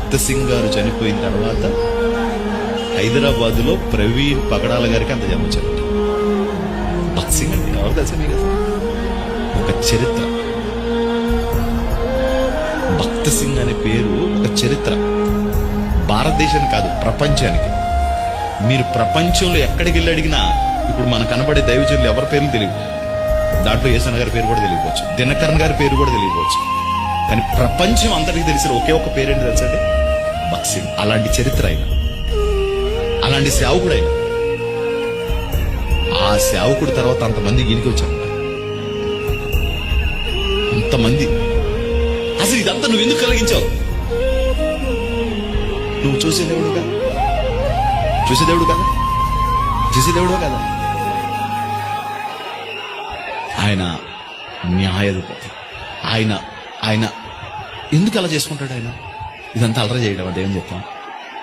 భక్త సింగ్ గారు చనిపోయిన తర్వాత హైదరాబాద్లో ప్రవీణ్ పగడాల గారికి అంత జన్మించారు. భక్త్ సింగ్ అంటే ఎవరు తెలుసా మీకు? ఒక చరిత్ర. భక్త సింగ్ అనే పేరు ఒక చరిత్ర. భారతదేశానికి కాదు, ప్రపంచానికి. మీరు ప్రపంచంలో ఎక్కడికి వెళ్ళి అడిగినా ఇప్పుడు మనకు కనబడే దైవజనులు ఎవరి పేర్లు తెలియదు. దాంట్లో యేసన్న గారి పేరు కూడా తెలియకపోవచ్చు, దినకరన్ గారి పేరు కూడా తెలియకపోవచ్చు. కానీ ప్రపంచం అందరికీ తెలిసిన ఒకే ఒక పేరేంటి తెలుసండి? భక్త్ సింగ్. అలాంటి చరిత్ర ఆయన, అలాంటి సేవకుడు ఆయన. ఆ సేవకుడు తర్వాత అంతమంది గిరికి వచ్చారు, అంతమంది. అసలు ఇదంతా నువ్వు ఎందుకు కలిగించావు? నువ్వు చూసేదేవుడు కదా, చూసేదేవుడు కదా, చూసేదేవుడు కదా. ఆయన న్యాయాధిపతి. ఆయన ఆయన ఎందుకు అలా చేసుకుంటాడు? ఆయన ఇదంతా అలరా చేయడం అంటే ఏం చెప్తాం?